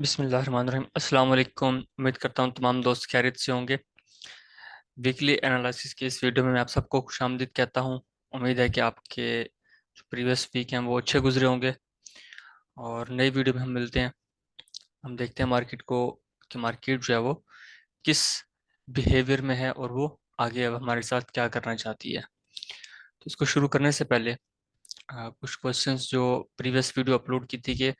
बिस्मिल्लाहिर्रहमानिर्रहीम। अस्सलाम वालेकुम। उम्मीद करता हूँ तमाम दोस्त खैरियत से होंगे। वीकली एनालिसिस की इस वीडियो में मैं आप सबको खुशामदीद कहता हूँ। उम्मीद है कि आपके जो प्रीवियस वीक हैं वो अच्छे गुजरे होंगे और नई वीडियो में हम मिलते हैं। हम देखते हैं मार्केट को कि मार्केट जो है वो किस बिहेवियर में है और वो आगे अब हमारे साथ क्या करना चाहती है। तो इसको शुरू करने से पहले कुछ क्वेश्चंस जो प्रीवियस वीडियो अपलोड की थी कि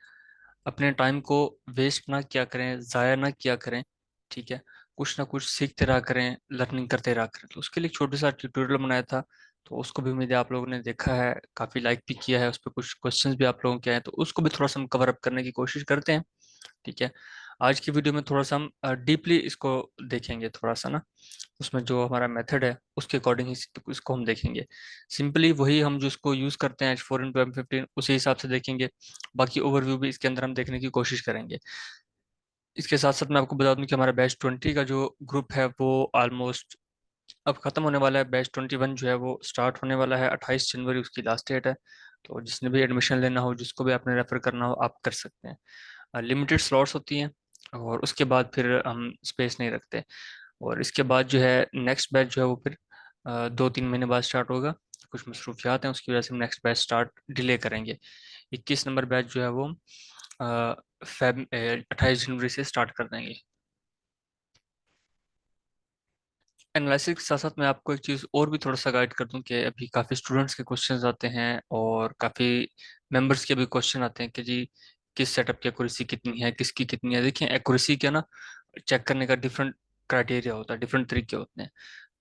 अपने टाइम को वेस्ट ना किया करें, ज़ाया ना किया करें। ठीक है, कुछ ना कुछ सीखते रहा करें, लर्निंग करते रहा करें। तो उसके लिए एक छोटा सा ट्यूटोरियल बनाया था, तो उसको भी उम्मीद है आप लोगों ने देखा है, काफ़ी लाइक भी किया है, उस पर कुछ क्वेश्चंस भी आप लोगों के आए हैं, तो उसको भी थोड़ा सा हम कवर अप करने की कोशिश करते हैं। ठीक है, आज की वीडियो में थोड़ा सा हम डीपली इसको देखेंगे, थोड़ा सा ना उसमें जो हमारा मेथड है उसके अकॉर्डिंग ही इसको हम देखेंगे। सिंपली वही हम जो इसको यूज़ करते हैं H4 into M15 उसी हिसाब से देखेंगे। बाकी ओवरव्यू भी इसके अंदर हम देखने की कोशिश करेंगे। इसके साथ साथ मैं आपको बता दूं कि हमारा बैच 20 का जो ग्रुप है वो ऑलमोस्ट अब खत्म होने वाला है। बैच 21 जो है वो स्टार्ट होने वाला है, 28 जनवरी उसकी लास्ट डेट है। तो जिसने भी एडमिशन लेना हो, जिसको भी आपने रेफर करना हो, आप कर सकते हैं। लिमिटेड स्लॉट्स होती हैं और उसके बाद फिर हम स्पेस नहीं रखते। और इसके बाद जो है नेक्स्ट बैच जो है वो फिर 2-3 महीने बाद स्टार्ट होगा। कुछ मसरूफियात हैं, उसकी वजह से हम नेक्स्ट बैच स्टार्ट डिले करेंगे। 21 नंबर बैच जो है वो फेब 28 जनवरी से स्टार्ट कर देंगे। एनालिसिस के साथ साथ मैं आपको एक चीज़ और भी थोड़ा सा गाइड कर दूं कि अभी काफ़ी स्टूडेंट्स के क्वेश्चंस आते हैं और काफ़ी मेंबर्स के भी क्वेश्चन आते हैं कि जी किस सेटअप की एक्यूरेसी कितनी है, किसकी कितनी है। देखिए, एक्यूरेसी क्या ना, चेक करने का डिफरेंट क्राइटेरिया होता है, डिफरेंट तरीके होते हैं।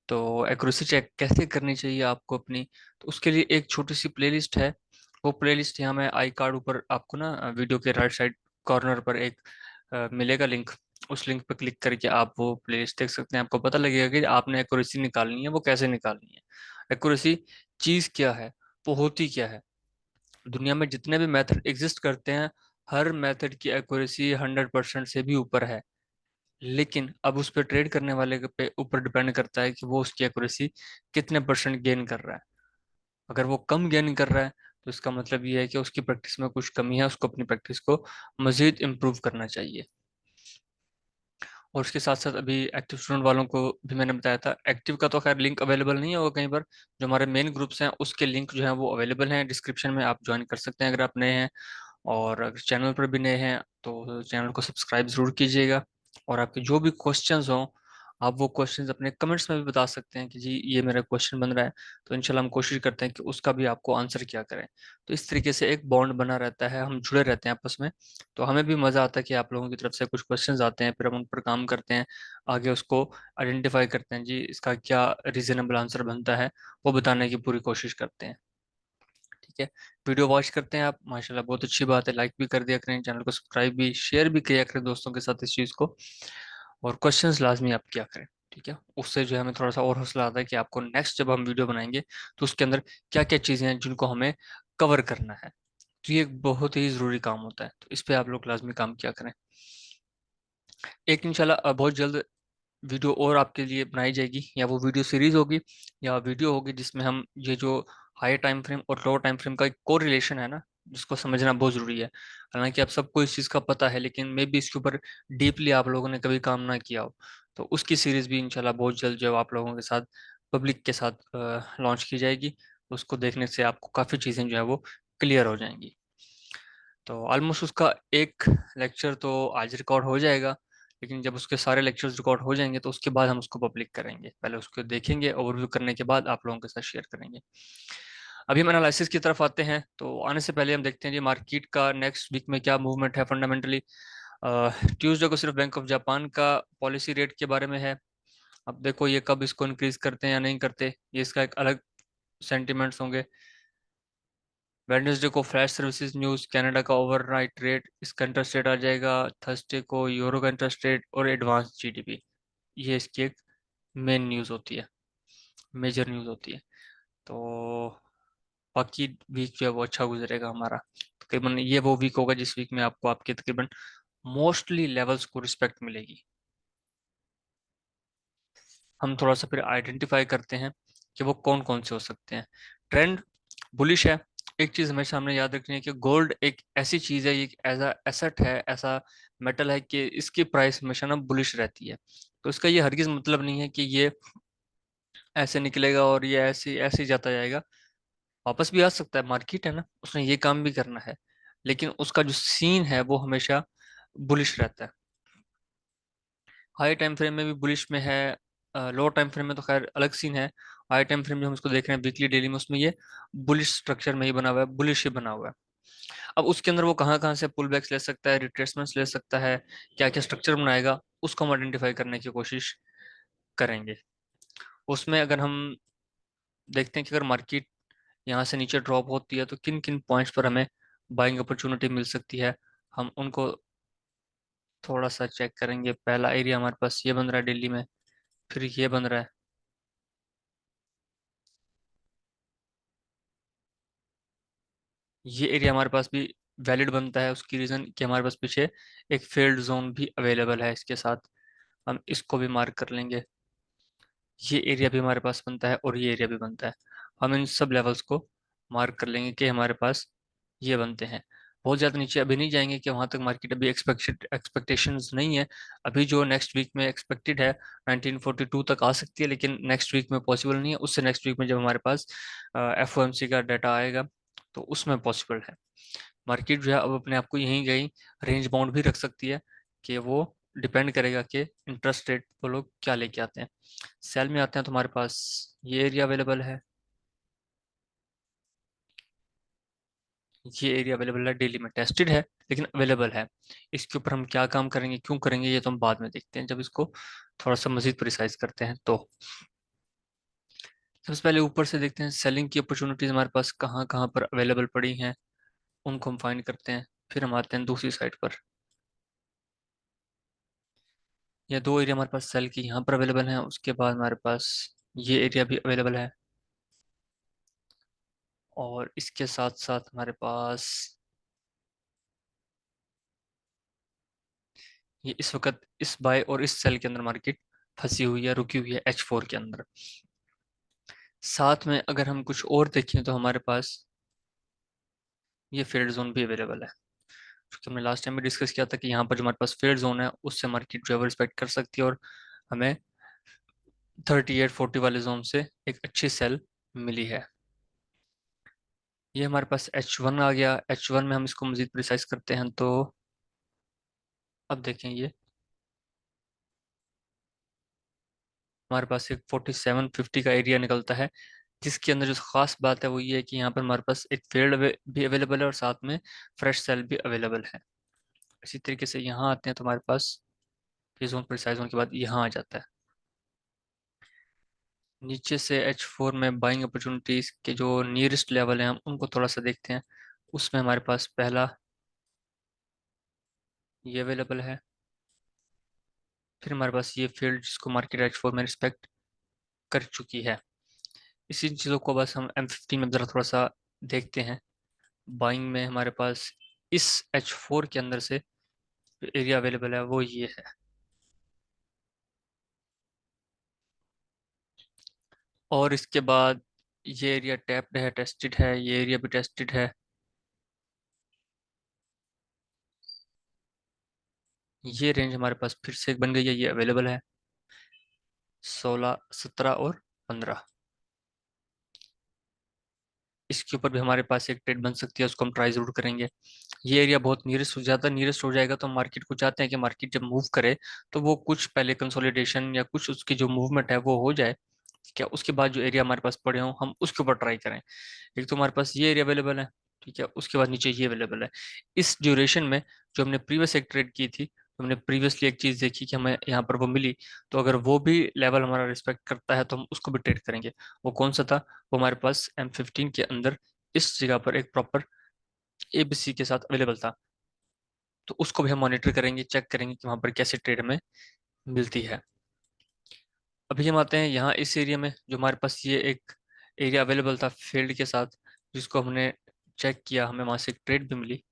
तो एक्यूरेसी चेक कैसे करनी चाहिए आपको अपनी, तो उसके लिए एक छोटी सी प्लेलिस्ट है। वो प्लेलिस्ट यहाँ मैं आई कार्ड ऊपर आपको ना वीडियो के राइट साइड कॉर्नर पर एक मिलेगा लिंक। उस लिंक पर क्लिक करके आप वो प्लेलिस्ट देख सकते हैं। आपको पता लगेगा कि आपने एक्यूरेसी निकालनी है वो कैसे निकालनी है। एक्यूरेसी चीज़ क्या है, वो होती क्या है। दुनिया में जितने भी मेथड एग्जिस्ट करते हैं, हर मेथड की एक्यूरेसी 100% से भी ऊपर है। लेकिन अब उस पर ट्रेड करने वाले पे ऊपर डिपेंड करता है कि वो उसकी एक्यूरेसी कितने परसेंट गेन कर रहा है। अगर वो कम गेन कर रहा है तो इसका मतलब ये है कि उसकी प्रैक्टिस में कुछ कमी है, उसको अपनी प्रैक्टिस को मजीद इम्प्रूव करना चाहिए। और उसके साथ साथ अभी एक्टिव स्टूडेंट वालों को भी मैंने बताया था, एक्टिव का तो खैर लिंक अवेलेबल नहीं होगा कहीं पर। जो हमारे मेन ग्रुप्स हैं उसके लिंक जो है वो अवेलेबल हैं डिस्क्रिप्शन में, आप ज्वाइन कर सकते हैं अगर आप नए हैं। और अगर चैनल पर भी नए हैं तो चैनल को सब्सक्राइब ज़रूर कीजिएगा। और आपके जो भी क्वेश्चंस हों, आप वो क्वेश्चंस अपने कमेंट्स में भी बता सकते हैं कि जी ये मेरा क्वेश्चन बन रहा है। तो इंशाल्लाह हम कोशिश करते हैं कि उसका भी आपको आंसर किया करें। तो इस तरीके से एक बॉन्ड बना रहता है, हम जुड़े रहते हैं आपस में। तो हमें भी मज़ा आता है कि आप लोगों की तरफ से कुछ क्वेश्चंस आते हैं, फिर हम उन पर काम करते हैं, आगे उसको आइडेंटिफाई करते हैं, जी इसका क्या रीजनेबल आंसर बनता है, वो बताने की पूरी कोशिश करते हैं। ठीक है, वीडियो वॉच करते हैं आप, माशाल्लाह बहुत अच्छी बात है। लाइक भी कर दिया करें, चैनल को सब्सक्राइब भी, शेयर भी किया करें दोस्तों के साथ इस चीज़ को। और क्वेश्चंस लाजमी आप किया करें। ठीक है, उससे जो है हमें थोड़ा सा और हौसला आता है कि आपको नेक्स्ट जब हम वीडियो बनाएंगे तो उसके अंदर क्या क्या चीज़ें हैं जिनको हमें कवर करना है। तो ये एक बहुत ही ज़रूरी काम होता है, तो इस पे आप लोग लाजमी काम किया करें। एक इंशाल्लाह बहुत जल्द वीडियो और आपके लिए बनाई जाएगी, या वो वीडियो सीरीज होगी या वीडियो होगी जिसमें हम ये जो हाई टाइम फ्रेम और लो टाइम फ्रेम का एक को रिलेशन है ना, जिसको समझना बहुत ज़रूरी है। हालांकि आप सबको इस चीज़ का पता है, लेकिन मे बी इसके ऊपर डीपली आप लोगों ने कभी काम ना किया हो। तो उसकी सीरीज भी इंशाल्लाह बहुत जल्द जो है आप लोगों के साथ, पब्लिक के साथ लॉन्च की जाएगी। उसको देखने से आपको काफ़ी चीज़ें जो है वो क्लियर हो जाएंगी। तो ऑलमोस्ट उसका एक लेक्चर तो आज रिकॉर्ड हो जाएगा, लेकिन जब उसके सारे लेक्चर्स रिकॉर्ड हो जाएंगे तो उसके बाद हम उसको पब्लिक करेंगे। पहले उसको देखेंगे, ओवरव्यू करने के बाद आप लोगों के साथ शेयर करेंगे। अभी हम एनालिसिस की तरफ आते हैं, तो आने से पहले हम देखते हैं जी मार्केट का नेक्स्ट वीक में क्या मूवमेंट है फंडामेंटली। ट्यूसडे को सिर्फ बैंक ऑफ जापान का पॉलिसी रेट के बारे में है। अब देखो ये कब इसको इंक्रीज करते हैं या नहीं करते, ये इसका एक अलग सेंटिमेंट्स होंगे। वेडनेसडे को फ्लैश सर्विसेज न्यूज़, कनाडा का ओवरनाइट रेट, इसका इंटरेस्ट रेट आ जाएगा। थर्सडे को यूरो का इंटरेस्ट रेट और एडवांस जीडीपी। ये इसकी एक मेन न्यूज़ होती है, मेजर न्यूज़ होती है। तो बाकी वीक जो है वो अच्छा गुजरेगा हमारा। तकरीबन ये वो वीक होगा जिस वीक में आपको आपके तकरीबन मोस्टली लेवल्स को रिस्पेक्ट मिलेगी। हम थोड़ा सा फिर आइडेंटिफाई करते हैं कि वो कौन कौन से हो सकते हैं। ट्रेंड बुलिश है। एक चीज हमेशा हमने याद रखनी है कि गोल्ड एक ऐसी चीज है, ये एज एसेट है, ऐसा मेटल है कि इसकी प्राइस हमेशा ना बुलिश रहती है। तो इसका ये हरगिज मतलब नहीं है कि ये ऐसे निकलेगा और ये ऐसे ऐसे ही जाता जाएगा। वापस भी आ सकता है, मार्केट है ना, उसने ये काम भी करना है। लेकिन उसका जो सीन है वो हमेशा बुलिश रहता है। हाई टाइम फ्रेम में भी बुलिश में है, लो टाइम फ्रेम में तो खैर अलग सीन है। हाई टाइम फ्रेम जो हम इसको देख रहे हैं वीकली डेली में, उसमें ये बुलिश स्ट्रक्चर में ही बना हुआ है, बुलिश ही बना हुआ है। अब उसके अंदर वो कहाँ कहाँ से पुल बैक्स ले सकता है, रिट्रेसमेंट्स ले सकता है, क्या क्या स्ट्रक्चर बनाएगा, उसको हम आइडेंटिफाई करने की कोशिश करेंगे। उसमें अगर हम देखते हैं कि अगर मार्केट यहाँ से नीचे ड्रॉप होती है तो किन किन पॉइंट्स पर हमें बाइंग अपॉर्चुनिटी मिल सकती है, हम उनको थोड़ा सा चेक करेंगे। पहला एरिया हमारे पास ये बन रहा है दिल्ली में, फिर ये बन रहा है। ये एरिया हमारे पास भी वैलिड बनता है, उसकी रीज़न कि हमारे पास पीछे एक फेल्ड जोन भी अवेलेबल है इसके साथ, हम इसको भी मार्क कर लेंगे। ये एरिया भी हमारे पास बनता है और ये एरिया भी बनता है। हम इन सब लेवल्स को मार्क कर लेंगे कि हमारे पास ये बनते हैं। बहुत ज़्यादा नीचे अभी नहीं जाएंगे कि वहाँ तक मार्केट अभी एक्सपेक्टेशंस नहीं है। अभी जो नेक्स्ट वीक में एक्सपेक्टेड है 1942 तक आ सकती है, लेकिन नेक्स्ट वीक में पॉसिबल नहीं है। उससे नेक्स्ट वीक में जब हमारे पास एफओएमसी का डाटा आएगा तो उसमें पॉसिबल है। मार्केट जो है अब अपने आप को यहीं कहीं रेंज बाउंड भी रख सकती है, कि वो डिपेंड करेगा कि इंटरेस्ट रेट वो लोग क्या लेके आते हैं। सेल में आते हैं तो हमारे पास ये एरिया अवेलेबल है, ये एरिया अवेलेबल है, डेली में टेस्टेड है लेकिन अवेलेबल है। इसके ऊपर हम क्या काम करेंगे, क्यों करेंगे, ये तो हम बाद में देखते हैं जब इसको थोड़ा सा मजीद प्रिसाइज करते हैं। तो सबसे पहले ऊपर से देखते हैं सेलिंग की अपॉर्चुनिटीज हमारे पास कहाँ कहाँ पर अवेलेबल पड़ी हैं, उनको हम फाइंड करते हैं। फिर हम आते हैं दूसरी साइड पर। ये दो एरिया हमारे पास सेल की यहाँ पर अवेलेबल हैं, उसके बाद हमारे पास ये एरिया भी अवेलेबल है। और इसके साथ साथ हमारे पास ये इस वक्त इस बाय और इस सेल के अंदर मार्केट फंसी हुई है, रुकी हुई है H4 के अंदर। साथ में अगर हम कुछ और देखें तो हमारे पास ये फेल्ड जोन भी अवेलेबल है, क्योंकि हमने लास्ट टाइम भी डिस्कस किया था कि यहाँ पर जो हमारे पास फेल्ड जोन है उससे मार्केट जो है रिस्पेक्ट कर सकती है, और हमें 3840 वाले जोन से एक अच्छी सेल मिली है। ये हमारे पास H1 आ गया। H1 में हम इसको मजीद प्रिसाइज करते हैं तो अब देखें, ये हमारे पास एक 4750 का एरिया निकलता है, जिसके अंदर जो खास बात है वो ये है कि यहाँ पर हमारे पास एक फील्ड भी अवेलेबल है और साथ में फ्रेश सेल भी अवेलेबल है। इसी तरीके से यहाँ आते हैं तो हमारे पास ये जोन प्रिसाइज होने के बाद यहाँ आ जाता है। नीचे से H4 में बाइंग अपॉर्चुनिटीज के जो नियरेस्ट लेवल हैं हम उनको थोड़ा सा देखते हैं। उसमें हमारे पास पहला ये अवेलेबल है, फिर हमारे पास ये फील्ड जिसको मार्केट H4 में रिस्पेक्ट कर चुकी है। इसी चीज़ों को बस हम M15 में ज़रा थोड़ा सा देखते हैं। बाइंग में हमारे पास इस H4 के अंदर से एरिया अवेलेबल है वो ये है। और इसके बाद ये एरिया टैप्ड है, टेस्टेड है, ये एरिया भी टेस्टेड है। ये रेंज हमारे पास फिर से एक बन गई है, ये अवेलेबल है 16, 17 और 15। इसके ऊपर भी हमारे पास एक ट्रेड बन सकती है, उसको हम ट्राई जरूर करेंगे। ये एरिया बहुत नियरेस्ट हो जाता है, नियरेस्ट हो जाएगा तो हम मार्केट को चाहते हैं कि मार्केट जब मूव करे तो वो कुछ पहले कंसोलिडेशन या कुछ उसकी जो मूवमेंट है वो हो जाए, क्या उसके बाद जो एरिया हमारे पास पड़े हों हम उसके ऊपर ट्राई करें। एक तो हमारे पास ये एरिया अवेलेबल है, ठीक है, उसके बाद नीचे ये अवेलेबल है। इस ड्यूरेशन में जो हमने प्रीवियस एक ट्रेड की थी, हमने प्रीवियसली एक चीज़ देखी कि हमें यहाँ पर वो मिली, तो अगर वो भी लेवल हमारा रिस्पेक्ट करता है तो हम उसको भी ट्रेड करेंगे। वो कौन सा था, वो हमारे पास M15 के अंदर इस जगह पर एक प्रॉपर ABC के साथ अवेलेबल था, तो उसको भी हम मॉनिटर करेंगे, चेक करेंगे कि वहाँ पर कैसे ट्रेड में मिलती है। अभी हम आते हैं यहाँ इस एरिया में, जो हमारे पास ये एक एरिया अवेलेबल था फील्ड के साथ, जिसको हमने चेक किया, हमें वहाँ से एक ट्रेड भी मिली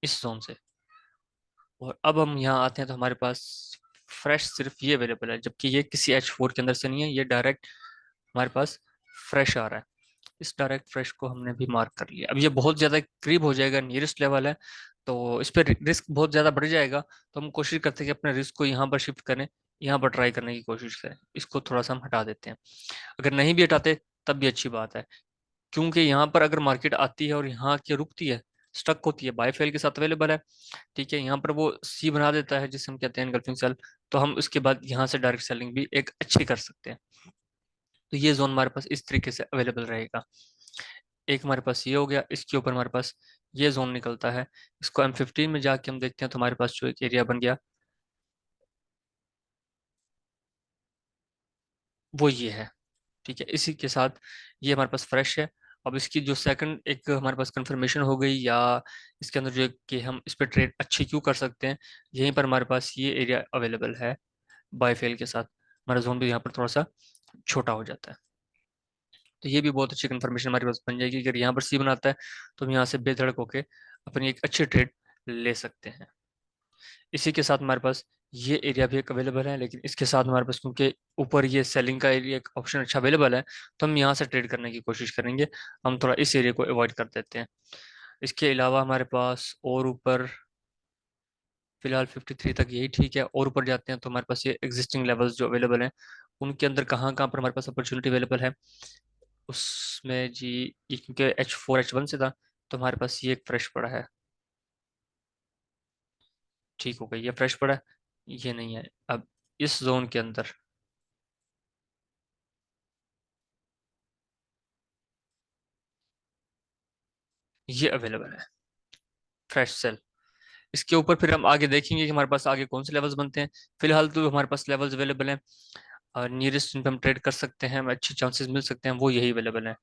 इस जोन से। और अब हम यहाँ आते हैं तो हमारे पास फ्रेश सिर्फ ये अवेलेबल है, जबकि ये किसी H4 के अंदर से नहीं है, ये डायरेक्ट हमारे पास फ्रेश आ रहा है। इस डायरेक्ट फ्रेश को हमने भी मार्क कर लिया। अब ये बहुत ज़्यादा करीब हो जाएगा, नियरेस्ट लेवल है, तो इस पर रिस्क बहुत ज़्यादा बढ़ जाएगा। तो हम कोशिश करते हैं कि अपने रिस्क को यहाँ पर शिफ्ट करें, यहाँ पर ट्राई करने की कोशिश करें। इसको थोड़ा सा हम हटा देते हैं। अगर नहीं भी हटाते तब भी अच्छी बात है, क्योंकि यहाँ पर अगर मार्केट आती है और यहाँ की रुकती है, स्टक होती है, बाय फेल के साथ अवेलेबल है, ठीक है, यहाँ पर वो सी बना देता है जिसे हम कहते हैं एनगल्फिंग सेल, तो हम उसके बाद यहाँ से डायरेक्ट सेलिंग भी एक अच्छी कर सकते हैं। तो ये जोन हमारे पास इस तरीके से अवेलेबल रहेगा। एक हमारे पास ये हो गया, इसके ऊपर हमारे पास ये जोन निकलता है। इसको M15 में जाके हम देखते हैं तो हमारे पास जो एक एरिया बन गया वो ये है, ठीक है। इसी के साथ ये हमारे पास फ्रेश है। अब इसकी जो सेकंड एक हमारे पास कंफर्मेशन हो गई, या इसके अंदर जो है कि हम इस पर ट्रेड अच्छी क्यों कर सकते हैं, यहीं पर हमारे पास ये एरिया अवेलेबल है। बाय फेल के साथ हमारा जोन भी यहाँ पर थोड़ा सा छोटा हो जाता है। तो ये भी बहुत अच्छी कंफर्मेशन हमारे पास बन जाएगी। अगर यहाँ पर सी बनाता है तो हम यहाँ से बेधड़क होके अपनी एक अच्छी ट्रेड ले सकते हैं। इसी के साथ हमारे पास ये एरिया भी एक अवेलेबल है, लेकिन इसके साथ हमारे पास क्योंकि ऊपर ये सेलिंग का एरिया एक ऑप्शन अच्छा अवेलेबल है, तो हम यहाँ से ट्रेड करने की कोशिश करेंगे। हम थोड़ा इस एरिया को अवॉइड कर देते हैं। इसके अलावा हमारे पास और ऊपर फिलहाल 53 तक यही ठीक है। और ऊपर जाते हैं तो हमारे पास ये एग्जिस्टिंग लेवल्स जो अवेलेबल हैं, उनके अंदर कहाँ कहाँ पर हमारे पास अपॉर्चुनिटी अवेलेबल है उसमें जी। ये क्योंकि H4 H1 से था, तो हमारे पास ये एक फ्रेश पड़ा है। ठीक हो गई, ये फ्रेश पड़ा है, ये नहीं है। अब इस जोन के अंदर ये अवेलेबल है, फ्रेश सेल। इसके ऊपर फिर हम आगे देखेंगे कि हमारे पास आगे कौन से लेवल्स बनते हैं। फिलहाल तो हमारे पास लेवल्स अवेलेबल हैं और नियरेस्ट जिन पे हम ट्रेड कर सकते हैं, हमें अच्छे चांसेस मिल सकते हैं, वो यही अवेलेबल है।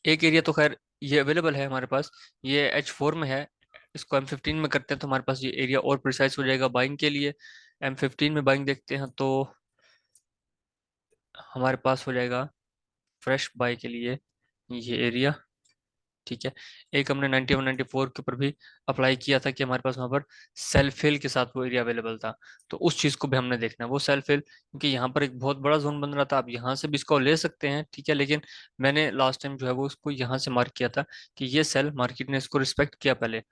एक एरिया तो खैर ये अवेलेबल है हमारे पास, ये H4 में है। इसको M15 में करते हैं तो हमारे पास ये एरिया और प्रिसाइज हो जाएगा बाइंग के लिए। M15 में बाइंग देखते हैं तो हमारे पास हो जाएगा फ्रेश बाय के लिए ये एरिया, ठीक है। एक हमने 91 94 के ऊपर भी अप्लाई किया था कि हमारे पास वहां पर सेल्फ फिल के साथ वो एरिया अवेलेबल था, तो उस चीज को भी हमने देखना है, वो सेल्फ फिल, क्योंकि यहाँ पर एक बहुत बड़ा जोन बन रहा था। आप यहाँ से भी इसको ले सकते हैं, ठीक है, लेकिन मैंने लास्ट टाइम जो है वो उसको यहाँ से मार्क किया था कि ये सेल मार्केट ने इसको रिस्पेक्ट किया पहले,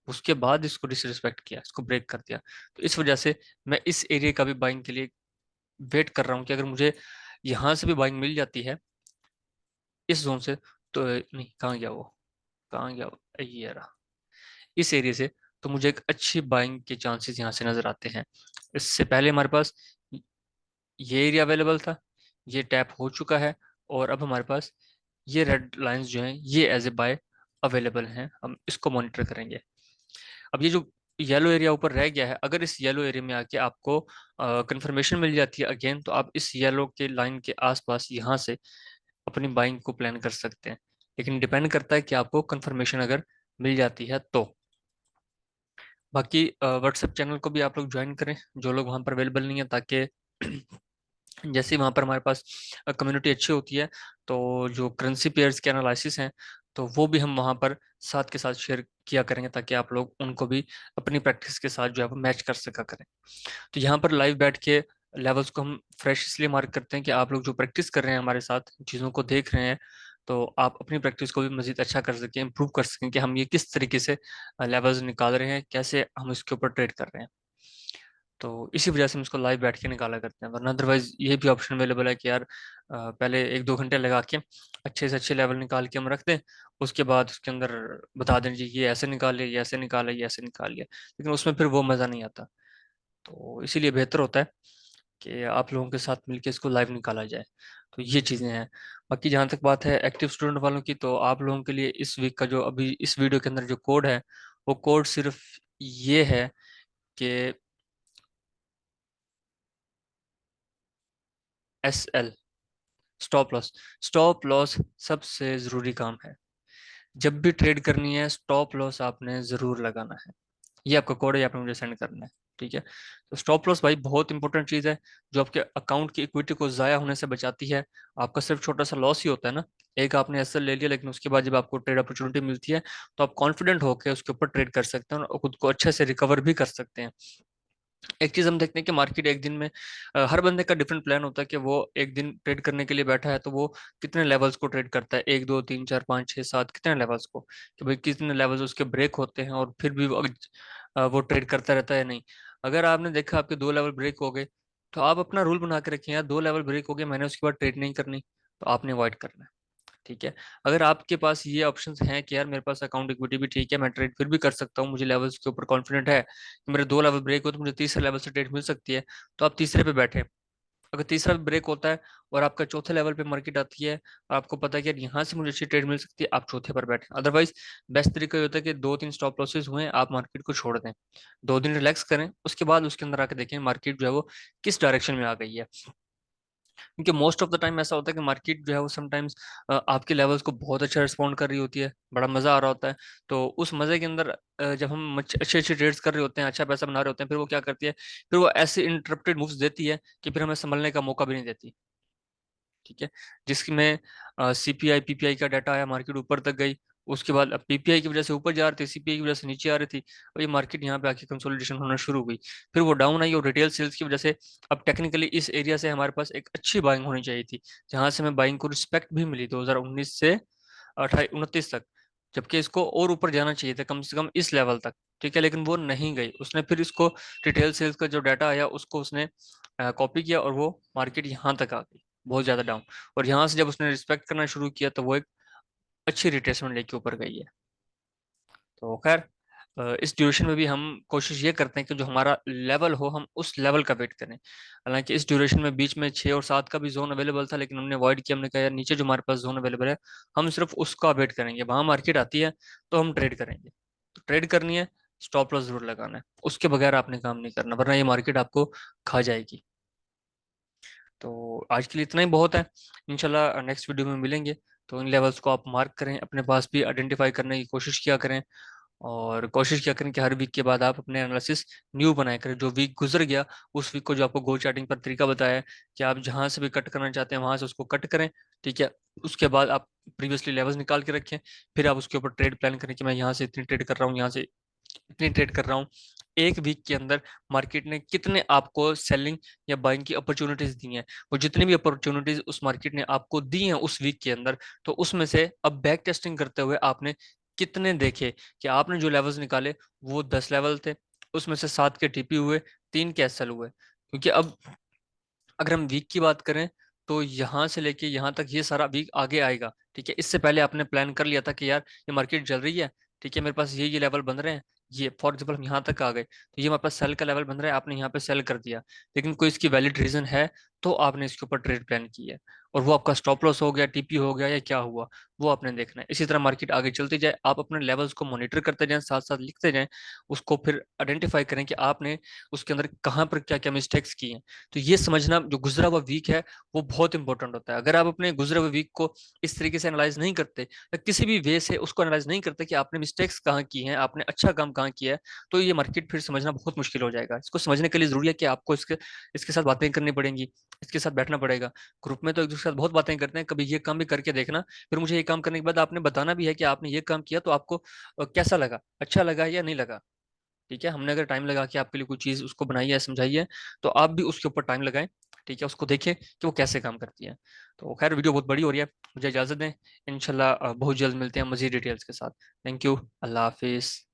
उसके बाद इसको डिसरिस्पेक्ट किया, इसको ब्रेक कर दिया। तो इस वजह से मैं इस एरिया का भी बाइंग के लिए वेट कर रहा हूँ कि अगर मुझे यहाँ से भी बाइंग मिल जाती है इस जोन से, तो नहीं, कहाँ गया वो, कहाँ गया वो, ये रहा, इस एरिया से, तो मुझे एक अच्छी बाइंग के चांसेस यहाँ से नजर आते हैं। इससे पहले हमारे पास ये एरिया अवेलेबल था, ये टैप हो चुका है, और अब हमारे पास ये रेड लाइंस जो हैं ये एज ए बाय अवेलेबल हैं, हम इसको मॉनिटर करेंगे। अब ये जो येलो एरिया ऊपर रह गया है, अगर इस येलो एरिया में आके आपको कंफर्मेशन मिल जाती है अगेन, तो आप इस येलो के लाइन के आसपास यहाँ से अपनी बाइंग को प्लान कर सकते हैं। लेकिन डिपेंड करता है कि आपको कंफर्मेशन अगर मिल जाती है तो। बाकी व्हाट्सएप चैनल को भी आप लोग ज्वाइन करें जो लोग वहाँ पर अवेलेबल नहीं है, ताकि जैसे ही वहाँ पर हमारे पास कम्युनिटी अच्छी होती है, तो जो करेंसी पेयर्स के एनालिसिस हैं तो वो भी हम वहाँ पर साथ के साथ शेयर किया करेंगे, ताकि आप लोग उनको भी अपनी प्रैक्टिस के साथ जो है वो मैच कर सका करें। तो यहाँ पर लाइव बैठ के लेवल्स को हम फ्रेश इसलिए मार्क करते हैं कि आप लोग जो प्रैक्टिस कर रहे हैं हमारे साथ, चीज़ों को देख रहे हैं, तो आप अपनी प्रैक्टिस को भी मजीद अच्छा कर सकें, इम्प्रूव कर सकें कि हम ये किस तरीके से लेवल्स निकाल रहे हैं, कैसे हम इसके ऊपर ट्रेड कर रहे हैं। तो इसी वजह से हम इसको लाइव बैठ के निकाला करते हैं, वरना अदरवाइज ये भी ऑप्शन अवेलेबल है कि यार पहले 1 2 घंटे लगा के अच्छे से अच्छे लेवल निकाल के हम रख दें, उसके बाद उसके अंदर बता दें जी ये ऐसे निकाल लिया, ये ऐसे निकाला, ये ऐसे निकाल लिया, लेकिन उसमें फिर वो मज़ा नहीं आता। तो इसीलिए बेहतर होता है कि आप लोगों के साथ मिलकर इसको लाइव निकाला जाए। तो ये चीज़ें हैं। बाकी जहाँ तक बात है एक्टिव स्टूडेंट वालों की, तो आप लोगों के लिए इस वीक का जो अभी इस वीडियो के अंदर जो कोड है, वो कोड सिर्फ ये है कि SL, stop loss. Stop loss सबसे ज़रूरी काम है। जब भी ट्रेड करनी है स्टॉप लॉस आपने ज़रूर लगाना है। ये आपका कोड है, ये आपने मुझे सेंड करना है, ठीक है। तो स्टॉप लॉस भाई बहुत इंपॉर्टेंट चीज़ है, जो आपके अकाउंट की इक्विटी को ज़ाया होने से बचाती है। आपका सिर्फ छोटा सा लॉस ही होता है ना, एक आपने एसएल ले लिया, लेकिन उसके बाद जब आपको ट्रेड अपॉर्चुनिटी मिलती है तो आप कॉन्फिडेंट होकर उसके ऊपर ट्रेड कर सकते हैं और खुद को अच्छे से रिकवर भी कर सकते हैं। एक चीज हम देखते हैं कि मार्केट एक दिन में हर बंदे का डिफरेंट प्लान होता है कि वो एक दिन ट्रेड करने के लिए बैठा है तो वो कितने लेवल्स को ट्रेड करता है, 1 2 3 4 5 6 7, कितने लेवल्स को, कि भाई कितने लेवल्स उसके ब्रेक होते हैं और फिर भी वो ट्रेड करता रहता है नहीं। अगर आपने देखा आपके 2 लेवल ब्रेक हो गए, तो आप अपना रूल बना के रखें यार, 2 लेवल ब्रेक हो गए मैंने उसके बाद ट्रेड नहीं करनी, तो आपने अवॉइड करना है। ठीक है। अगर आपके पास ये ऑप्शंस हैं कि यार मेरे पास अकाउंट इक्विटी भी ठीक है, मैं ट्रेड फिर भी कर सकता हूँ, मुझे लेवल्स के ऊपर कॉन्फिडेंट है कि मेरे 2 लेवल ब्रेक हो तो मुझे तीसरे लेवल से ट्रेड मिल सकती है, तो आप तीसरे पे बैठे। अगर तीसरा ब्रेक होता है और आपका चौथे लेवल पे मार्केट आती है और आपको पता है कि यार यहाँ से मुझे अच्छी ट्रेड मिल सकती है, आप चौथे पर बैठे। अदरवाइज बेस्ट तरीका ये होता है कि 2 3 स्टॉप लॉसेस हुए आप मार्केट को छोड़ दें, 2 दिन रिलैक्स करें, उसके बाद उसके अंदर आके देखें मार्केट जो है वो किस डायरेक्शन में आ गई है। क्योंकि मोस्ट ऑफ द टाइम ऐसा होता है कि मार्केट जो है वो समटाइम्स आपके लेवल्स को बहुत अच्छा रिस्पॉन्ड कर रही होती है, बड़ा मजा आ रहा होता है। तो उस मजे के अंदर जब हम अच्छे अच्छे ट्रेड्स कर रहे होते हैं, अच्छा पैसा बना रहे होते हैं, फिर वो क्या करती है, फिर वो ऐसे इंटरप्टेड मूव्स देती है कि फिर हमें संभलने का मौका भी नहीं देती। ठीक है। जिसमें सीपीआई पीपीआई का डाटा आया, मार्केट ऊपर तक गई, उसके बाद अब पीपीआई की वजह से ऊपर जा रही थी, सीपीआई की वजह से नीचे आ रही थी, और ये मार्केट यहाँ पे आके कंसोलिडेशन होना शुरू हुई। फिर वो डाउन आई और रिटेल सेल्स की वजह से अब टेक्निकली इस एरिया से हमारे पास एक अच्छी बाइंग होनी चाहिए थी, जहां से हमें बाइंग को रिस्पेक्ट भी मिली 2019 से 28 29 तक, जबकि इसको और ऊपर जाना चाहिए था कम से कम इस लेवल तक। ठीक है, लेकिन वो नहीं गई, उसने फिर इसको रिटेल सेल्स का जो डाटा आया उसको उसने कॉपी किया और वो मार्केट यहाँ तक आ गई बहुत ज्यादा डाउन। और यहाँ से जब उसने रिस्पेक्ट करना शुरू किया तो वो एक अच्छी रिट्रेसमेंट लेके ऊपर गई है। तो खैर इस ड्यूरेशन में भी हम कोशिश ये करते हैं कि जो हमारा लेवल हो हम उस लेवल का वेट करें। हालांकि इस ड्यूरेशन में बीच में 6 और 7 का भी जोन अवेलेबल था, लेकिन हमने अवॉइड किया, हमने कहा यार नीचे जो हमारे पास जोन अवेलेबल है हम सिर्फ उसका वेट करेंगे, वहां मार्केट आती है तो हम ट्रेड करेंगे। तो ट्रेड करनी है, स्टॉप लॉस जरूर लगाना है, उसके बगैर आपने काम नहीं करना, वरना ये मार्केट आपको खा जाएगी। तो आज के लिए इतना ही बहुत है। इंशाल्लाह नेक्स्ट वीडियो में मिलेंगे। तो इन लेवल्स को आप मार्क करें, अपने पास भी आइडेंटिफाई करने की कोशिश किया करें, और कोशिश किया करें कि हर वीक के बाद आप अपने एनालिसिस न्यू बनाया करें। जो वीक गुजर गया उस वीक को जो आपको गो चार्टिंग पर तरीका बताया है कि आप जहां से भी कट करना चाहते हैं वहां से उसको कट करें। ठीक है। उसके बाद आप प्रीवियसली लेवल्स निकाल के रखें, फिर आप उसके ऊपर ट्रेड प्लान करें कि मैं यहाँ से इतनी ट्रेड कर रहा हूँ, यहाँ से इतनी ट्रेड कर रहा हूँ। एक वीक के अंदर मार्केट ने कितने आपको सेलिंग या बाइंग की अपॉर्चुनिटीज दी हैं, वो जितनी भी अपॉर्चुनिटीज उस मार्केट ने आपको दी हैं उस वीक के अंदर, तो उसमें से अब बैक टेस्टिंग करते हुए आपने कितने देखे कि आपने जो लेवल्स निकाले वो 10 लेवल थे, उसमें से 7 के टीपी हुए, 3 के एसएल हुए। क्योंकि अब अगर हम वीक की बात करें तो यहाँ से लेके यहाँ तक ये सारा वीक आगे आएगा। ठीक है। इससे पहले आपने प्लान कर लिया था कि यार ये मार्केट चल रही है, ठीक है, मेरे पास ये लेवल बन रहे हैं, ये फॉर एग्जाम्पल हम यहाँ तक आ गए तो ये हमारे पास सेल का लेवल बन रहा है, आपने यहाँ पे सेल कर दिया, लेकिन कोई इसकी वैलिड रीजन है तो आपने इसके ऊपर ट्रेड प्लान की है, और वो आपका स्टॉप लॉस हो गया, टीपी हो गया या क्या हुआ, वो आपने देखना है। इसी तरह मार्केट आगे चलती जाए, आप अपने लेवल्स को मॉनिटर करते जाएं, साथ साथ लिखते जाएं, उसको फिर आइडेंटिफाई करें कि आपने उसके अंदर कहाँ पर क्या क्या मिस्टेक्स की हैं। तो ये समझना जो गुजरा हुआ वीक है वो बहुत इंपॉर्टेंट होता है। अगर आप अपने गुजरे हुए वीक को इस तरीके से एनालाइज नहीं करते या किसी भी वे से उसको एनालाइज नहीं करते कि आपने मिस्टेक्स कहाँ की हैं, आपने अच्छा काम कहाँ किया है, तो ये मार्केट फिर समझना बहुत मुश्किल हो जाएगा। इसको समझने के लिए जरूरी है कि आपको इसके इसके साथ बातें करनी पड़ेंगी, इसके साथ बैठना पड़ेगा। ग्रुप में तो एक दूसरे के साथ बहुत बातें करते हैं, कभी ये काम भी करके देखना, फिर मुझे ये काम करने के बाद आपने बताना भी है कि आपने ये काम किया तो आपको कैसा लगा, अच्छा लगा या नहीं लगा। ठीक है। हमने अगर टाइम लगा के आपके लिए कोई चीज उसको बनाई है, समझाई है, तो आप भी उसके ऊपर टाइम लगाएं। ठीक है, उसको देखें कि वो कैसे काम करती है। तो खैर वीडियो बहुत बड़ी हो रही है, मुझे इजाजत दें। इंशाल्लाह बहुत जल्द मिलते हैं मजीद डिटेल्स के साथ। Thank you. Allah Hafiz.